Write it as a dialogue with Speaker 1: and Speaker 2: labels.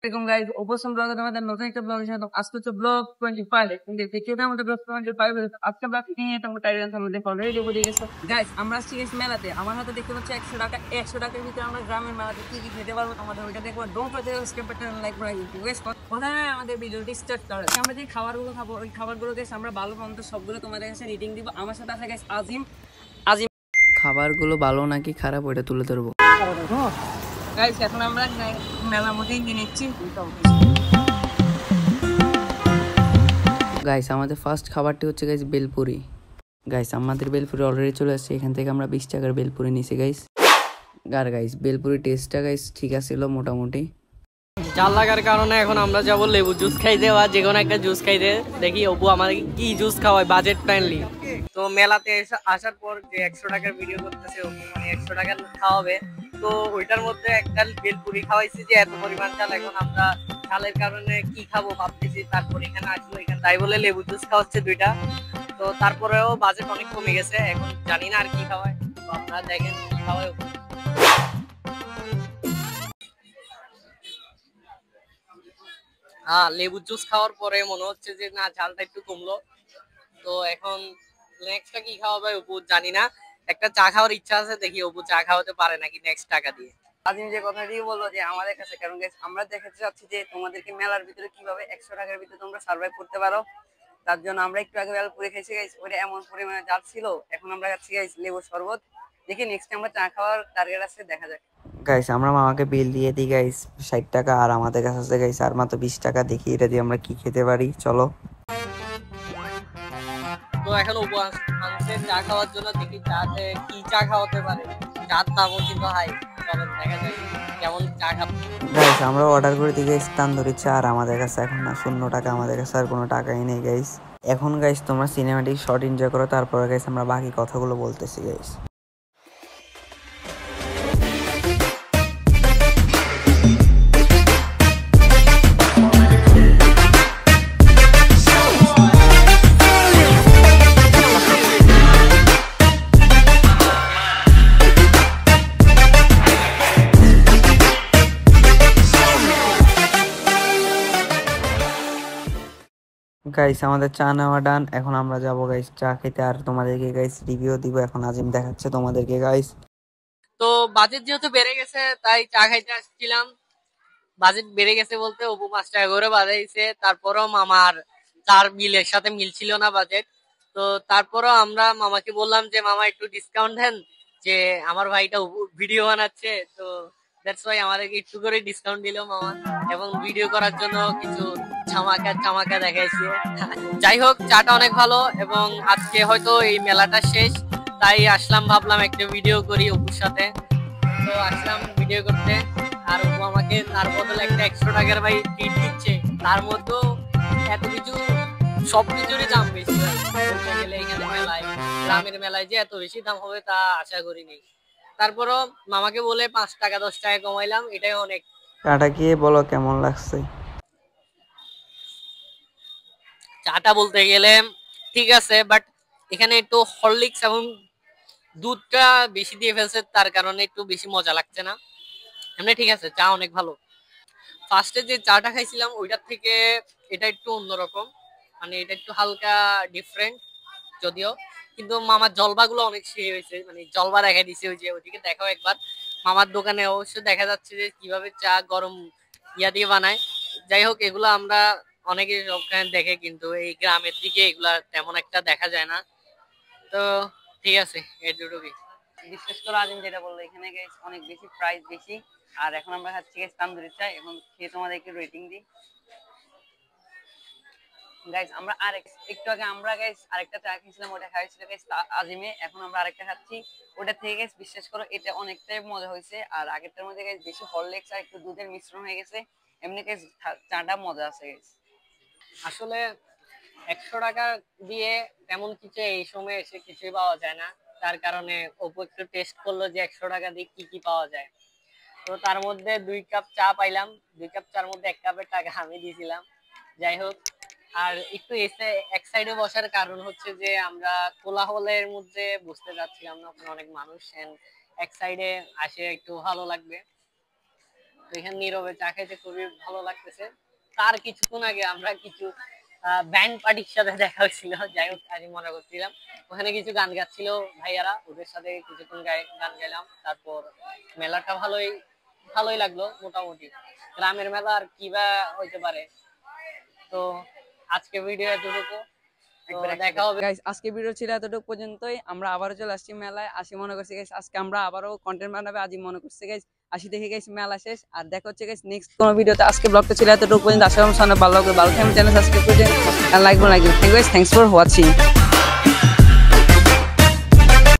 Speaker 1: আসসালামু আলাইকুম গাইস, উপস্থিত ব্লগে তোমাদের নতুন একটা ব্লগের সাথে আজকে হচ্ছে ব্লগ 25 কিন্তু দ্বিতীয়টা আমাদের ব্লগ 25 আজকে ব্লগ নিয়ে তোমরা টাইটেল আমাদের অলরেডি বলে গেছে। গাইস আমরা আসছি গেছি মেলাতে, আমার হাতে দেখতে পাচ্ছি 100 টাকা। 100 টাকার ভিতরে আমরা গ্রামের মেলাতে কি কি খেতে পারবো তোমাদের ওইটা দেখবো। Don't forget to subscribe button like করা রিকোয়েস্ট। প্রথমে আমাদের ভিডিওটি স্টার্ট করা, আমরা যে খাবারগুলো খাবো ওই খাবারগুলো গাইস আমরা ভালো মন্দ সবগুলো তোমাদের কাছে রিডিং দিব। আমার সাথে আছে গাইস আজিম।
Speaker 2: খাবারগুলো ভালো নাকি খারাপ ওইটা তুলে ধরবো।
Speaker 1: গাইস এখন আমরা মেলা মধ্যে নিয়ে নিচ্ছি।
Speaker 2: গাইস আমাদের ফার্স্ট খাবারটি হচ্ছে গাইস বেলপুরি। গাইস আমাদের বেলপুরি অলরেডি চলে আসছে, এখান থেকে আমরা 20 টাকার বেলপুরি নিছি গাইস। আর গাইস বেলপুরি টেস্টটা গাইস ঠিক আছিল মোটামুটি।
Speaker 3: জাল লাগার কারণে এখন আমরা যাবো লেবু জুস খাইতে বা যে কোনো একটা জুস খাইতে। দেখি অপু আমাদের কি জুস খাওয়ায় বাজেট ফ্রেন্ডলি। তো মেলাতে আসার পর যে 100 টাকার ভিডিও করতেছে অপু, মানে 100 টাকার খাওয়াবে, তো ওইটার মধ্যে একটা বেলপুরি খাওয়াইছি যে এত পরিমাণ চাল। এখন আমরা চালের কারণে কি খাবো ভাবতেছি, তারপর এখানে আসবো, এখানে তাই বলে লেবু জুস খাওয়াচ্ছে 2টা। তো তারপরেও বাজেট অনেক কমে গেছে, এখন জানি না আর কি খাওয়ায়। তো আপনারা দেখেন কি খাওয়ায়। লেবু জুস খাওয়ার পরে মনে হচ্ছে যে না ঝালটা একটু কমলো। তো এখন নেক্সটটা কি খাওয়াবে অপু জানি না, একটা চা খাওয়ার ইচ্ছা আছে, দেখি অপু চা খাওয়াতে পারে নাকি নেক্সট টাকা দিয়ে।
Speaker 1: আজিম যে কথাটি বললো যে আমাদের কাছে, কারণ আমরা দেখাতে চাচ্ছি যে তোমাদেরকে মেলার ভিতরে কিভাবে 100 টাকার ভিতরে তোমরা সার্ভাইভ করতে পারো। তার জন্য আমরা একটু আগে বেলপুরি খেয়েছি গাইস, ওটা এমন পরিমাণে জাল ছিল। এখন আমরা খাচ্ছি গাইস লেবু শরবত। দেখি নেক্সট আমরা চা খাওয়ার টার্গেট আছে, দেখা যাক।
Speaker 2: গাইস আমরা মামাকে বিল দিয়ে দিই গাইস 60 টাকা, আর আমাদের কাছে আছে গাইস আর মাত্র 20 টাকা। দেখি এটা দিয়ে আমরা কি খেতে পারি, চলো।
Speaker 3: তো এখন অপু আনছে চা খাওয়ার জন্য, দেখি চাতে কি চা খাওয়াতে পারে। চার দামও কিন্তু হাই, চলো দেখা যাক কেমন চা খাবো।
Speaker 2: গাইস আমরা অর্ডার করে দিই গাইস তান্দুরি চা, আর আমাদের কাছে এখন না 0 টাকা, আমাদের কাছে আর কোনো টাকাই নেই গাইস। এখন গাইস তোমরা সিনেমাটিক শর্ট এনজয় করো, তারপরে গাইস আমরা বাকি কথাগুলো বলতেছি গাইস। গাইস আমাদের চা নেওয়া ডান, এখন আমরা যাবো গাইস চা খেতে, আর তোমাদেরকে গাইস রিভিউ দিব। এখন আজিম দেখাচ্ছে তোমাদেরকে গাইস।
Speaker 3: তো বাজেট যেহেতু বেড়ে গেছে তাই চা খাইতে আসছিলাম। বাজেট বেড়ে গেছে বলতে অপু 5 টাকা করে বাজাইছে, তারপরও মামার তার বিলের সাথে মিলছিল না বাজেট। তো তারপরও আমরা মামাকে বললাম যে মামা একটু ডিসকাউন্ট দেন, যে আমার ভাইটা ভিডিও বানাচ্ছে, তো দ্যাটস ওয়াই আমাদেরকে একটু করে ডিসকাউন্ট দিল মামা, এবং ভিডিও করার জন্য কিছু চামাকা চামাকা দেখাইছে। যাই হোক চাটা অনেক ভালো, এবং আজকে হয়তো এই মেলাটা শেষ, তাই আসলাম, ভাবলাম একটা ভিডিও করি অপুর সাথে। তো আসলাম ভিডিও করতে, আর অপু আমাকে তার বদলে একটা 100 টাকার ভাই ট্রিট দিচ্ছে। তার মধ্যেও এত কিছু, সবকিছুরই দাম বেশি বলতে গেলে। এখানে মেলায়, গ্রামের মেলায় যে এত বেশি দাম হবে তা আশা করিনি। তারপরও মামাকে বলে 5 টাকা 10 টাকা কমাইলাম, এটাই অনেক।
Speaker 2: চাটা খেয়ে বলো কেমন লাগছে।
Speaker 3: চাটা বলতে গেলে ঠিক আছে, বাট এখানে একটু হরলিক্স এবং দুধটা বেশি দিয়ে ফেলছে, তার কারণে একটু বেশি মজা লাগছে না। এমনি ঠিক আছে, চা অনেক ভালো। ফার্স্টে যে চাটা খাইছিলাম ওইটার থেকে এটা একটু অন্যরকম, মানে এটা একটু হালকা ডিফারেন্ট যদিও, কিন্তু মামার জলবাগুলো অনেক সেই হয়েছে, মানে জলবা দেখা দিছে। ওই যে ওইদিকে দেখাও একবার, মামার দোকানে অবশ্য দেখা যাচ্ছে যে কিভাবে চা গরম ইয়া দিয়ে বানায়। যাই হোক এগুলো আমরা অনেকে সবখানে দেখে, কিন্তু এই গ্রামের দিকে এগুলা তেমন একটা দেখা যায় না। তো ঠিক আছে, এই দুটোকে
Speaker 1: বিশেষ করে আজিম যেটা বললো, এখানে গাইস অনেক বেশি প্রাইস বেশি। আর এখন আমরা খাচ্ছি গাইস তান্দুরি চা, এখন খেয়ে তোমাদেরকে রেটিং দিই গাইস। আমরা একটু আগে আমরা গাইস আরেকটা চা খেয়েছিলাম, ওটা খাইছিল গাইস আজিমে। এখন আমরা আরেকটা খাচ্ছি, ওটা থেকে গাইস বিশ্বাস করো এটা অনেকটাই মজা হয়েছে। আর আগেরটার মধ্যে গাইস বেশি হরলিক্স আর একটু দুধের মিশ্রণ হয়ে গেছে, এমনি গাইস চাটা মজা আছে গাইস।
Speaker 3: আসলে 100 টাকা দিয়ে তেমন কিছু এই সময় এসে কিছুই পাওয়া যায় না। তার কারণে অপু একটু টেস্ট করলো যে 100 টাকা দিয়ে কি কি পাওয়া যায়। তো তার মধ্যে 2 কাপ চা পাইলাম, 2 কাপ চার মধ্যে 1 কাপের টাকা আমি দিয়েছিলাম। যাই হোক, আর একটু এসে এক সাইডে বসার কারণ হচ্ছে যে আমরা কোলাহলের মধ্যে বসতে যাচ্ছিলাম না, ওখানে অনেক মানুষ, এক সাইডে আসে একটু ভালো লাগবে। তো এখানে নীরবে চা খাইতে খুবই ভালো লাগতেছে। তার কিছুক্ষণ আগে আমরা কিছু ব্যান্ড পার্টির সাথে দেখা হয়েছিল, যাই হোক আজ মনে করছিলাম। ওখানে কিছু গান গাচ্ছিল ভাইয়ারা, ওদের সাথে কিছুক্ষণ গান গাইলাম। তারপর মেলাটা ভালোই লাগলো মোটামুটি। গ্রামের মেলা আর কি বা হইতে পারে। তো আজকে ভিডিও এতটুকু, দেখা হবে।
Speaker 1: গাইস আজকে ভিডিও ছিল এতটুকু পর্যন্তই। আমরা আবারও চলে আসছি মেলায়, আসি মনে করছি গাইস আজকে আমরা আবারও কন্টেন্ট বানাবে, আজই মনে করছি গাইস। আসি দেখে গাইস মেলা শেষ, আর দেখা হচ্ছে গাইস নেক্সট কোনো ভিডিওতে। আজকে ব্লগটা ছিল এতটুকু পর্যন্ত। আশা করি ভালো লাগবে। ভালো থাকবেন, চ্যানেল সাবস্ক্রাইব করে দেন আর লাইক থ্যাংকস ফর ওয়াচিং।